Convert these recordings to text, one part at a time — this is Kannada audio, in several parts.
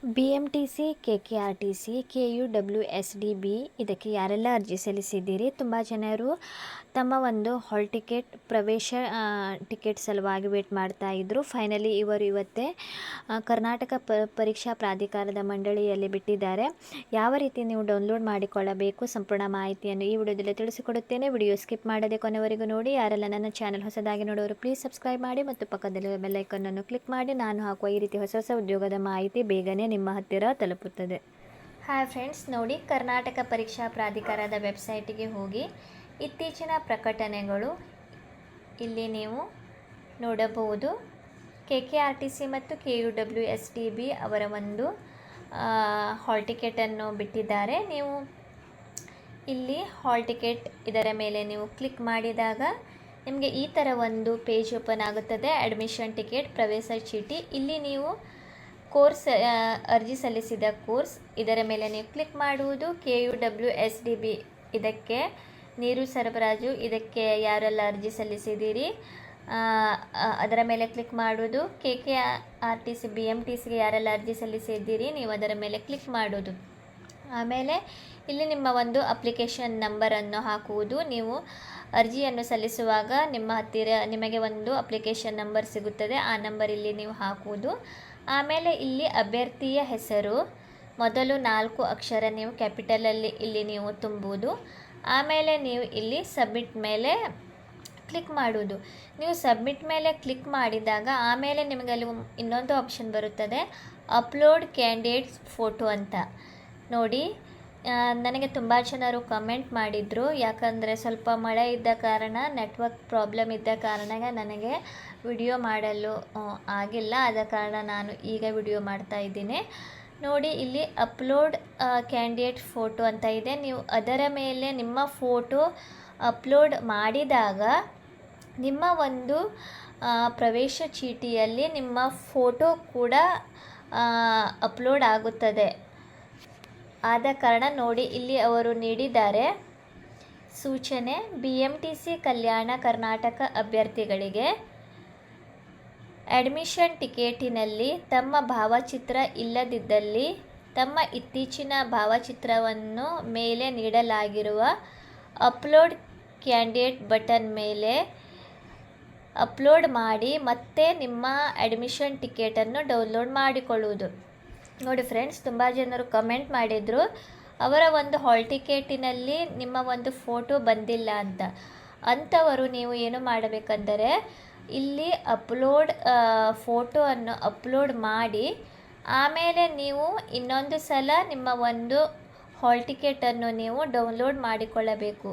BMTC, KKRTC, KUWSDB ಇದಕ್ಕೆ ಯಾರೆಲ್ಲ ಅರ್ಜಿ ಸಲ್ಲಿಸಿದ್ದೀರಿ? ತುಂಬ ಜನರು ತಮ್ಮ ಒಂದು ಹಾಲ್ ಟಿಕೆಟ್ ಪ್ರವೇಶ ಟಿಕೆಟ್ ಸಲುವಾಗಿ ವೇಟ್ ಮಾಡ್ತಾ ಇದ್ದರು. ಫೈನಲಿ ಇವರು ಇವತ್ತೇ ಕರ್ನಾಟಕ ಪರೀಕ್ಷಾ ಪ್ರಾಧಿಕಾರದ ಮಂಡಳಿಯಲ್ಲಿ ಬಿಟ್ಟಿದ್ದಾರೆ. ಯಾವ ರೀತಿ ನೀವು ಡೌನ್ಲೋಡ್ ಮಾಡಿಕೊಳ್ಳಬೇಕು ಸಂಪೂರ್ಣ ಮಾಹಿತಿಯನ್ನು ಈ ವಿಡಿಯೋದಲ್ಲಿ ತಿಳಿಸಿಕೊಡುತ್ತೇನೆ. ವಿಡಿಯೋ ಸ್ಕಿಪ್ ಮಾಡದೆ ಕೊನೆವರೆಗೂ ನೋಡಿ. ಯಾರೆಲ್ಲ ನನ್ನ ಚಾನಲ್ ಹೊಸದಾಗಿ ನೋಡೋರು ಪ್ಲೀಸ್ ಸಬ್ಸ್ಕ್ರೈಬ್ ಮಾಡಿ ಮತ್ತು ಪಕ್ಕದಲ್ಲಿರುವ ಬೆಲ್ ಐಕನ್ನನ್ನು ಕ್ಲಿಕ್ ಮಾಡಿ. ನಾನು ಹಾಕುವ ಈ ರೀತಿ ಹೊಸ ಹೊಸ ಉದ್ಯೋಗದ ಮಾಹಿತಿ ಬೇಗನೆ ನಿಮ್ಮ ಹತ್ತಿರ ತಲುಪುತ್ತದೆ. ಹಾಯ್ ಫ್ರೆಂಡ್ಸ್, ನೋಡಿ, ಕರ್ನಾಟಕ ಪರೀಕ್ಷಾ ಪ್ರಾಧಿಕಾರದ ವೆಬ್ಸೈಟಿಗೆ ಹೋಗಿ ಇತ್ತೀಚಿನ ಪ್ರಕಟಣೆಗಳು ಇಲ್ಲಿ ನೀವು ನೋಡಬಹುದು. KKRTC ಮತ್ತು KUWSDB ಅವರ ಒಂದು ಹಾಲ್ ಟಿಕೆಟನ್ನು ಬಿಟ್ಟಿದ್ದಾರೆ. ನೀವು ಇಲ್ಲಿ ಹಾಲ್ ಟಿಕೆಟ್ ಇದರ ಮೇಲೆ ನೀವು ಕ್ಲಿಕ್ ಮಾಡಿದಾಗ ನಿಮಗೆ ಈ ಥರ ಒಂದು ಪೇಜ್ ಓಪನ್ ಆಗುತ್ತದೆ. ಅಡ್ಮಿಷನ್ ಟಿಕೆಟ್, ಪ್ರವೇಶ ಚೀಟಿ. ಇಲ್ಲಿ ನೀವು ಕೋರ್ಸ್ ಅರ್ಜಿ ಸಲ್ಲಿಸಿದ ಕೋರ್ಸ್ ಇದರ ಮೇಲೆ ನೀವು ಕ್ಲಿಕ್ ಮಾಡುವುದು. KUWSDB ಇದಕ್ಕೆ ನೀರು ಸರಬರಾಜು, ಇದಕ್ಕೆ ಯಾರೆಲ್ಲ ಅರ್ಜಿ ಸಲ್ಲಿಸಿದ್ದೀರಿ ಅದರ ಮೇಲೆ ಕ್ಲಿಕ್ ಮಾಡುವುದು. KKRTC, BMTCಗೆ ಯಾರೆಲ್ಲ ಅರ್ಜಿ ಸಲ್ಲಿಸಿದ್ದೀರಿ ನೀವು ಅದರ ಮೇಲೆ ಕ್ಲಿಕ್ ಮಾಡುವುದು. ಆಮೇಲೆ ಇಲ್ಲಿ ನಿಮ್ಮ ಒಂದು ಅಪ್ಲಿಕೇಶನ್ ನಂಬರನ್ನು ಹಾಕುವುದು. ನೀವು ಅರ್ಜಿಯನ್ನು ಸಲ್ಲಿಸುವಾಗ ನಿಮ್ಮ ಹತ್ತಿರ ನಿಮಗೆ ಒಂದು ಅಪ್ಲಿಕೇಶನ್ ನಂಬರ್ ಸಿಗುತ್ತದೆ. ಆ ನಂಬರ್ ಇಲ್ಲಿ ನೀವು ಹಾಕುವುದು. ಆಮೇಲೆ ಇಲ್ಲಿ ಅಭ್ಯರ್ಥಿಯ ಹೆಸರು ಮೊದಲು 4 ಅಕ್ಷರ ನೀವು ಕ್ಯಾಪಿಟಲಲ್ಲಿ ಇಲ್ಲಿ ನೀವು ತುಂಬುವುದು. ಆಮೇಲೆ ನೀವು ಇಲ್ಲಿ ಸಬ್ಮಿಟ್ ಮೇಲೆ ಕ್ಲಿಕ್ ಮಾಡುವುದು. ನೀವು ಸಬ್ಮಿಟ್ ಮೇಲೆ ಕ್ಲಿಕ್ ಮಾಡಿದಾಗ ಆಮೇಲೆ ನಿಮಗೆ ಅಲ್ಲಿ ಇನ್ನೊಂದು ಆಪ್ಷನ್ ಬರುತ್ತದೆ, ಅಪ್ಲೋಡ್ ಕ್ಯಾಂಡಿಡೇಟ್ಸ್ ಫೋಟೋ ಅಂತ. ನೋಡಿ, ನನಗೆ ತುಂಬ ಜನರು ಕಮೆಂಟ್ ಮಾಡಿದರು. ಯಾಕಂದರೆ ಸ್ವಲ್ಪ ಮಳೆ ಇದ್ದ ಕಾರಣ, ನೆಟ್ವರ್ಕ್ ಪ್ರಾಬ್ಲಮ್ ಇದ್ದ ಕಾರಣ ನನಗೆ ವಿಡಿಯೋ ಮಾಡಲು ಆಗಿಲ್ಲ. ಆದ ಕಾರಣ ನಾನು ಈಗ ವಿಡಿಯೋ ಮಾಡ್ತಾ ಇದ್ದೀನಿ. ನೋಡಿ, ಇಲ್ಲಿ ಅಪ್ಲೋಡ್ ಕ್ಯಾಂಡಿಡೇಟ್ ಫೋಟೋ ಅಂತ ಇದೆ. ನೀವು ಅದರ ಮೇಲೆ ನಿಮ್ಮ ಫೋಟೋ ಅಪ್ಲೋಡ್ ಮಾಡಿದಾಗ ನಿಮ್ಮ ಒಂದು ಪ್ರವೇಶ ಚೀಟಿಯಲ್ಲಿ ನಿಮ್ಮ ಫೋಟೋ ಕೂಡ ಅಪ್ಲೋಡ್ ಆಗುತ್ತದೆ. ಆದ ಕಾರಣ ನೋಡಿ, ಇಲ್ಲಿ ಅವರು ನೀಡಿದ್ದಾರೆ ಸೂಚನೆ. BMTC ಕಲ್ಯಾಣ ಕರ್ನಾಟಕ ಅಭ್ಯರ್ಥಿಗಳಿಗೆ ಅಡ್ಮಿಷನ್ ಟಿಕೆಟಿನಲ್ಲಿ ತಮ್ಮ ಭಾವಚಿತ್ರ ಇಲ್ಲದಿದ್ದಲ್ಲಿ ತಮ್ಮ ಇತ್ತೀಚಿನ ಭಾವಚಿತ್ರವನ್ನು ಮೇಲೆ ನೀಡಲಾಗಿರುವ ಅಪ್ಲೋಡ್ ಕ್ಯಾಂಡಿಡೇಟ್ ಬಟನ್ ಮೇಲೆ ಅಪ್ಲೋಡ್ ಮಾಡಿ ಮತ್ತೆ ನಿಮ್ಮ ಅಡ್ಮಿಷನ್ ಟಿಕೆಟನ್ನು ಡೌನ್ಲೋಡ್ ಮಾಡಿಕೊಳ್ಳುವುದು. ನೋಡಿ ಫ್ರೆಂಡ್ಸ್, ತುಂಬ ಜನರು ಕಮೆಂಟ್ ಮಾಡಿದರು ಅವರ ಒಂದು ಹಾಲ್ ಟಿಕೆಟಿನಲ್ಲಿ ನಿಮ್ಮ ಒಂದು ಫೋಟೋ ಬಂದಿಲ್ಲ ಅಂತ. ಅಂಥವರು ನೀವು ಏನು ಮಾಡಬೇಕೆಂದರೆ ಇಲ್ಲಿ ಅಪ್ಲೋಡ್ ಫೋಟೋವನ್ನು ಅಪ್ಲೋಡ್ ಮಾಡಿ ಆಮೇಲೆ ನೀವು ಇನ್ನೊಂದು ಸಲ ನಿಮ್ಮ ಒಂದು ಹಾಲ್ ಟಿಕೆಟನ್ನು ನೀವು ಡೌನ್ಲೋಡ್ ಮಾಡಿಕೊಳ್ಳಬೇಕು.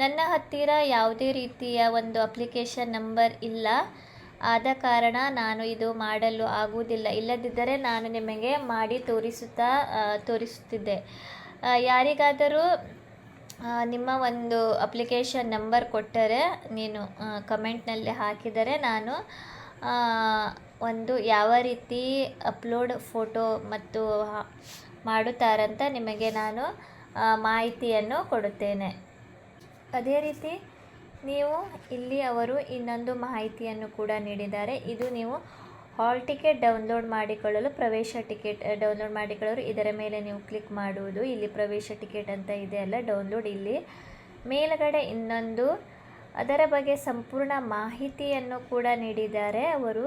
ನನ್ನ ಹತ್ತಿರ ಯಾವುದೇ ರೀತಿಯ ಒಂದು ಅಪ್ಲಿಕೇಶನ್ ನಂಬರ್ ಇಲ್ಲ. ಆದ ಕಾರಣ ನಾನು ಇದು ಮಾಡಲು ಆಗುವುದಿಲ್ಲ. ಇಲ್ಲದಿದ್ದರೆ ನಾನು ನಿಮಗೆ ಮಾಡಿ ತೋರಿಸುತ್ತಿದ್ದೆ. ಯಾರಿಗಾದರೂ ನಿಮ್ಮ ಒಂದು ಅಪ್ಲಿಕೇಶನ್ ನಂಬರ್ ಕೊಟ್ಟರೆ ನೀನು ಕಮೆಂಟ್ನಲ್ಲಿ ಹಾಕಿದರೆ ನಾನು ಒಂದು ಯಾವ ರೀತಿ ಅಪ್ಲೋಡ್ ಫೋಟೋ ಮತ್ತು ಮಾಡುತ್ತಾರಂತ ನಿಮಗೆ ನಾನು ಮಾಹಿತಿಯನ್ನು ಕೊಡುತ್ತೇನೆ. ಅದೇ ರೀತಿ ನೀವು ಇಲ್ಲಿ ಅವರು ಇನ್ನೊಂದು ಮಾಹಿತಿಯನ್ನು ಕೂಡ ನೀಡಿದ್ದಾರೆ. ಇದು ನೀವು ಹಾಲ್ ಟಿಕೆಟ್ ಡೌನ್ಲೋಡ್ ಮಾಡಿಕೊಳ್ಳಲು, ಪ್ರವೇಶ ಟಿಕೆಟ್ ಡೌನ್ಲೋಡ್ ಮಾಡಿಕೊಳ್ಳಲು ಇದರ ಮೇಲೆ ನೀವು ಕ್ಲಿಕ್ ಮಾಡುವುದು. ಇಲ್ಲಿ ಪ್ರವೇಶ ಟಿಕೆಟ್ ಅಂತ ಇದೆ ಅಲ್ಲ, ಡೌನ್ಲೋಡ್. ಇಲ್ಲಿ ಮೇಲ್ಗಡೆ ಇನ್ನೊಂದು ಅದರ ಬಗ್ಗೆ ಸಂಪೂರ್ಣ ಮಾಹಿತಿಯನ್ನು ಕೂಡ ನೀಡಿದ್ದಾರೆ ಅವರು.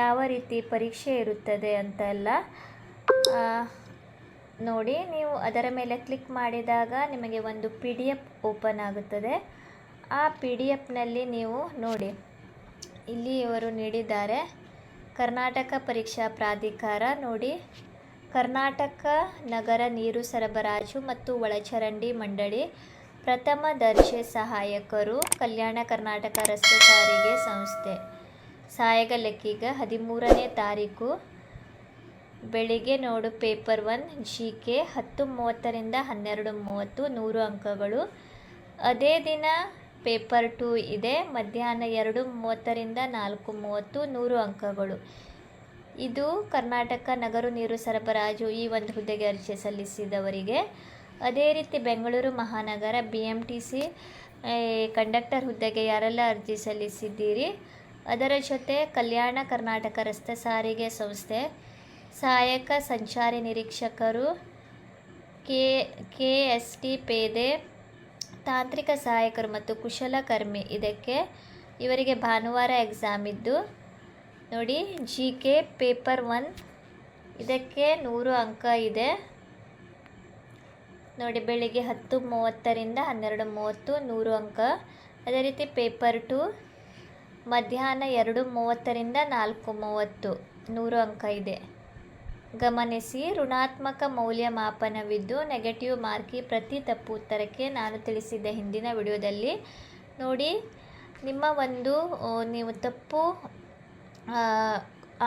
ಯಾವ ರೀತಿ ಪರೀಕ್ಷೆ ಇರುತ್ತದೆ ಅಂತೆಲ್ಲ ನೋಡಿ. ನೀವು ಅದರ ಮೇಲೆ ಕ್ಲಿಕ್ ಮಾಡಿದಾಗ ನಿಮಗೆ ಒಂದು PDF ಓಪನ್ ಆಗುತ್ತದೆ. ಆ PDFನಲ್ಲಿ ನೀವು ನೋಡಿ, ಇಲ್ಲಿ ಇವರು ನೀಡಿದ್ದಾರೆ ಕರ್ನಾಟಕ ಪರೀಕ್ಷಾ ಪ್ರಾಧಿಕಾರ. ನೋಡಿ, ಕರ್ನಾಟಕ ನಗರ ನೀರು ಸರಬರಾಜು ಮತ್ತು ಒಳಚರಂಡಿ ಮಂಡಳಿ ಪ್ರಥಮ ದರ್ಜೆ ಸಹಾಯಕರು, ಕಲ್ಯಾಣ ಕರ್ನಾಟಕ ರಸ್ತೆ ಸಾರಿಗೆ ಸಂಸ್ಥೆ. ಸಹಾಯಕ ಲೆಕ್ಕಿಗ 13ನೇ ತಾರೀಕು ಬೆಳಿಗ್ಗೆ ನೋಡು ಪೇಪರ್ 1 GK 10:30 ರಿಂದ 12:30 100 ಅಂಕಗಳು. ಅದೇ ದಿನ ಪೇಪರ್ 2 ಇದೆ, ಮಧ್ಯಾಹ್ನ 2:30 ರಿಂದ 4:30 100 ಅಂಕಗಳು. ಇದು ಕರ್ನಾಟಕ ನಗರ ನೀರು ಸರಬರಾಜು ಈ ಒಂದು ಹುದ್ದೆಗೆ ಅರ್ಜಿ ಸಲ್ಲಿಸಿದವರಿಗೆ. ಅದೇ ರೀತಿ ಬೆಂಗಳೂರು ಮಹಾನಗರ BMTC ಕಂಡಕ್ಟರ್ ಹುದ್ದೆಗೆ ಯಾರೆಲ್ಲ ಅರ್ಜಿ ಸಲ್ಲಿಸಿದ್ದೀರಿ, ಅದರ ಜೊತೆ ಕಲ್ಯಾಣ ಕರ್ನಾಟಕ ರಸ್ತೆ ಸಾರಿಗೆ ಸಂಸ್ಥೆ ಸಹಾಯಕ ಸಂಚಾರಿ ನಿರೀಕ್ಷಕರು, KST ಪೇದೆ, ತಾಂತ್ರಿಕ ಸಹಾಯಕರು ಮತ್ತು ಕುಶಲಕರ್ಮಿ. ಇವರಿಗೆ ಭಾನುವಾರ ಎಕ್ಸಾಮ್ ಇದ್ದು ನೋಡಿ. GK ಪೇಪರ್ 1 ಇದಕ್ಕೆ 100 ಅಂಕ ಇದೆ ನೋಡಿ. ಬೆಳಿಗ್ಗೆ 10:30ರಿಂದ 12:30 100 ಅಂಕ. ಅದೇ ರೀತಿ ಪೇಪರ್ 2 ಮಧ್ಯಾಹ್ನ 2:30ರಿಂದ 4:30 100 ಅಂಕ ಇದೆ. ಗಮನಿಸಿ, ಋಣಾತ್ಮಕ ಮೌಲ್ಯಮಾಪನವಿದ್ದು ನೆಗೆಟಿವ್ ಮಾರ್ಕಿ ಪ್ರತಿ ತಪ್ಪು ಉತ್ತರಕ್ಕೆ ನಾನು ತಿಳಿಸಿದ್ದ ಹಿಂದಿನ ವಿಡಿಯೋದಲ್ಲಿ ನೋಡಿ. ನೀವು ತಪ್ಪು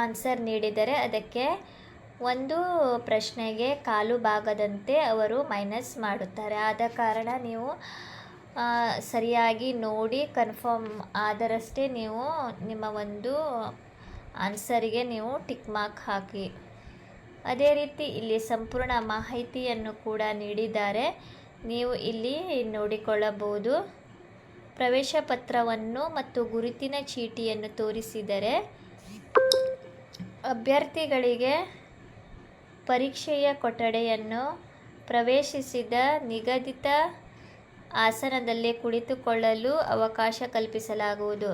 ಆನ್ಸರ್ ನೀಡಿದರೆ ಅದಕ್ಕೆ ಒಂದು ಪ್ರಶ್ನೆಗೆ ಕಾಲು ಭಾಗದಂತೆ ಅವರು ಮೈನಸ್ ಮಾಡುತ್ತಾರೆ. ಆದ ಕಾರಣ ನೀವು ಸರಿಯಾಗಿ ನೋಡಿ ಕನ್ಫರ್ಮ್ ಆದರಷ್ಟೇ ನೀವು ನಿಮ್ಮ ಒಂದು ಆನ್ಸರಿಗೆ ನೀವು ಟಿಕ್ ಮಾರ್ಕ್ ಹಾಕಿ. ಅದೇ ರೀತಿ ಇಲ್ಲಿ ಸಂಪೂರ್ಣ ಮಾಹಿತಿಯನ್ನು ಕೂಡ ನೀಡಿದ್ದಾರೆ, ನೀವು ಇಲ್ಲಿ ನೋಡಿಕೊಳ್ಳಬಹುದು. ಪ್ರವೇಶ ಪತ್ರವನ್ನು ಮತ್ತು ಗುರುತಿನ ಚೀಟಿಯನ್ನು ತೋರಿಸಿದರೆ ಅಭ್ಯರ್ಥಿಗಳಿಗೆ ಪರೀಕ್ಷೆಯ ಕೊಠಡಿಯನ್ನು ಪ್ರವೇಶಿಸಿದ ನಿಗದಿತ ಆಸನದಲ್ಲಿ ಕುಳಿತುಕೊಳ್ಳಲು ಅವಕಾಶ ಕಲ್ಪಿಸಲಾಗುವುದು.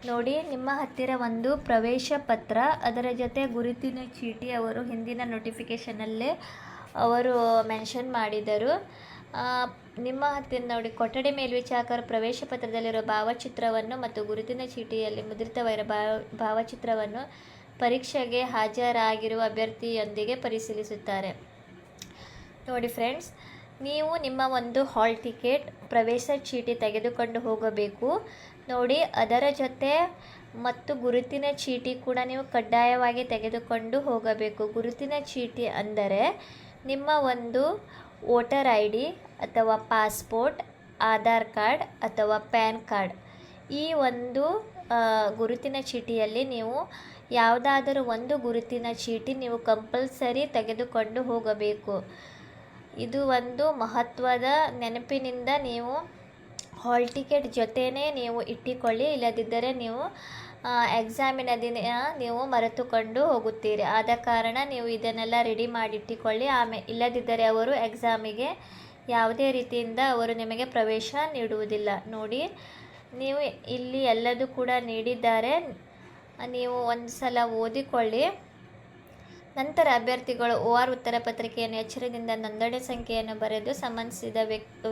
ನೋಡಿ, ನಿಮ್ಮ ಹತ್ತಿರ ಒಂದು ಪ್ರವೇಶ ಪತ್ರ, ಅದರ ಜೊತೆ ಗುರುತಿನ ಚೀಟಿ ಅವರು ಹಿಂದಿನ ನೋಟಿಫಿಕೇಷನಲ್ಲೇ ಅವರು ಮೆನ್ಷನ್ ಮಾಡಿದರು. ನಿಮ್ಮ ಹತ್ತಿರ ನೋಡಿ, ಕೊಠಡಿ ಮೇಲ್ವಿಚಾರಕರು ಪ್ರವೇಶ ಪತ್ರದಲ್ಲಿರುವ ಭಾವಚಿತ್ರವನ್ನು ಮತ್ತು ಗುರುತಿನ ಚೀಟಿಯಲ್ಲಿ ಮುದ್ರಿತವಾಗಿರುವ ಭಾವಚಿತ್ರವನ್ನು ಪರೀಕ್ಷೆಗೆ ಹಾಜರಾಗಿರುವ ಅಭ್ಯರ್ಥಿಯೊಂದಿಗೆ ಪರಿಶೀಲಿಸುತ್ತಾರೆ. ನೋಡಿ ಫ್ರೆಂಡ್ಸ್, ನೀವು ನಿಮ್ಮ ಒಂದು ಹಾಲ್ ಟಿಕೆಟ್, ಪ್ರವೇಶ ಚೀಟಿ ತೆಗೆದುಕೊಂಡು ಹೋಗಬೇಕು ನೋಡಿ. ಅದರ ಜೊತೆ ಮತ್ತು ಗುರುತಿನ ಚೀಟಿ ಕೂಡ ನೀವು ಕಡ್ಡಾಯವಾಗಿ ತೆಗೆದುಕೊಂಡು ಹೋಗಬೇಕು. ಗುರುತಿನ ಚೀಟಿ ಅಂದರೆ ನಿಮ್ಮ ಒಂದು ವೋಟರ್ ID ಅಥವಾ ಪಾಸ್ಪೋರ್ಟ್, ಆಧಾರ್ ಕಾರ್ಡ್ ಅಥವಾ ಪ್ಯಾನ್ ಕಾರ್ಡ್. ಈ ಒಂದು ಗುರುತಿನ ಚೀಟಿಯಲ್ಲಿ ನೀವು ಯಾವುದಾದರೂ ಒಂದು ಗುರುತಿನ ಚೀಟಿ ನೀವು ಕಂಪಲ್ಸರಿ ತೆಗೆದುಕೊಂಡು ಹೋಗಬೇಕು. ಇದು ಒಂದು ಮಹತ್ವದ ನೆನಪಿನಿಂದ ನೀವು ಹಾಲ್ ಟಿಕೆಟ್ ಜೊತೆನೇ ನೀವು ಇಟ್ಟುಕೊಳ್ಳಿ. ಇಲ್ಲದಿದ್ದರೆ ನೀವು ಎಕ್ಸಾಮಿನ ದಿನ ನೀವು ಮರೆತುಕೊಂಡು ಹೋಗುತ್ತೀರಿ. ಆದ ಕಾರಣ ನೀವು ಇದನ್ನೆಲ್ಲ ರೆಡಿ ಮಾಡಿಟ್ಟುಕೊಳ್ಳಿ. ಇಲ್ಲದಿದ್ದರೆ ಅವರು ಎಕ್ಸಾಮಿಗೆ ಯಾವುದೇ ರೀತಿಯಿಂದ ಅವರು ನಿಮಗೆ ಪ್ರವೇಶ ನೀಡುವುದಿಲ್ಲ. ನೋಡಿ, ನೀವು ಇಲ್ಲಿ ಎಲ್ಲದೂ ಕೂಡ ನೀಡಿದ್ದಾರೆ, ನೀವು ಒಂದು ಸಲ ಓದಿಕೊಳ್ಳಿ. ನಂತರ ಅಭ್ಯರ್ಥಿಗಳು OR ಉತ್ತರ ಪತ್ರಿಕೆಯನ್ನು ಎಚ್ಚರದಿಂದ ನೋಂದಣಿ ಸಂಖ್ಯೆಯನ್ನು ಬರೆದು ಸಂಬಂಧಿಸಿದ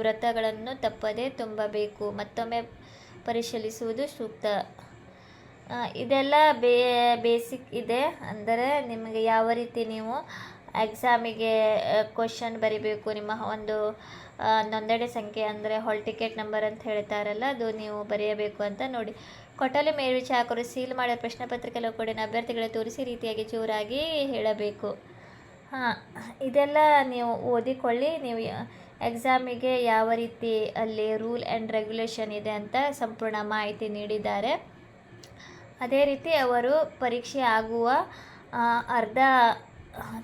ವೃತ್ತಗಳನ್ನು ತಪ್ಪದೇ ತುಂಬಬೇಕು. ಮತ್ತೊಮ್ಮೆ ಪರಿಶೀಲಿಸುವುದು ಸೂಕ್ತ. ಇದೆಲ್ಲ ಬೇಸಿಕ್ ಇದೆ. ಅಂದರೆ ನಿಮಗೆ ಯಾವ ರೀತಿ ನೀವು ಎಕ್ಸಾಮಿಗೆ ಕ್ವಶನ್ ಬರಿಬೇಕು, ನಿಮ್ಮ ಒಂದು ನೋಂದಣಿ ಸಂಖ್ಯೆ ಅಂದರೆ ಹಾಲ್ ಟಿಕೆಟ್ ನಂಬರ್ ಅಂತ ಹೇಳ್ತಾರಲ್ಲ, ಅದು ನೀವು ಬರೆಯಬೇಕು ಅಂತ ನೋಡಿ. ಕೊಠಡಿ ಮೇಲ್ವಿಚಾರಕರು ಸೀಲ್ ಮಾಡಿದ ಪ್ರಶ್ನೆ ಪತ್ರಿಕೆ ಲೋಕೋಡಿನ ಅಭ್ಯರ್ಥಿಗಳಿಗೆ ತೋರಿಸಿ ರೀತಿಯಾಗಿ ಜೋರಾಗಿ ಹೇಳಬೇಕು. ಇದೆಲ್ಲ ನೀವು ಓದಿಕೊಳ್ಳಿ. ನೀವು ಎಕ್ಸಾಮಿಗೆ ಯಾವ ರೀತಿ ಅಲ್ಲಿ ರೂಲ್ ಆ್ಯಂಡ್ ರೆಗ್ಯುಲೇಷನ್ ಇದೆ ಅಂತ ಸಂಪೂರ್ಣ ಮಾಹಿತಿ ನೀಡಿದ್ದಾರೆ. ಅದೇ ರೀತಿ ಅವರು ಪರೀಕ್ಷೆ ಆಗುವ ಅರ್ಧ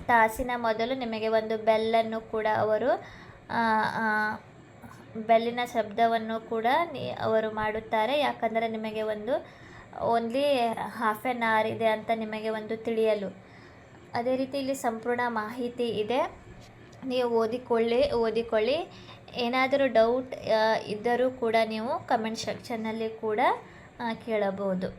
ತಾಸಿನ ಮೊದಲು ನಿಮಗೆ ಒಂದು ಬೆಲ್ಲನ್ನು ಕೂಡ ಅವರು ಬೆಲ್ಲಿನ ಶಬ್ದವನ್ನು ಕೂಡ ಅವರು ಮಾಡುತ್ತಾರೆ. ಯಾಕಂದರೆ ನಿಮಗೆ ಒಂದು ಓನ್ಲಿ ಹಾಫ್ ಆನ್ ಅವರ್ ಇದೆ ಅಂತ ನಿಮಗೆ ಒಂದು ತಿಳಿಯಲು. ಅದೇ ರೀತಿ ಇಲ್ಲಿ ಸಂಪೂರ್ಣ ಮಾಹಿತಿ ಇದೆ, ನೀವು ಓದಿಕೊಳ್ಳಿ. ಏನಾದರೂ ಡೌಟ್ ಇದ್ದರೂ ಕೂಡ ನೀವು ಕಮೆಂಟ್ ಸೆಕ್ಷನ್ನಲ್ಲಿ ಕೂಡ ಕೇಳಬಹುದು.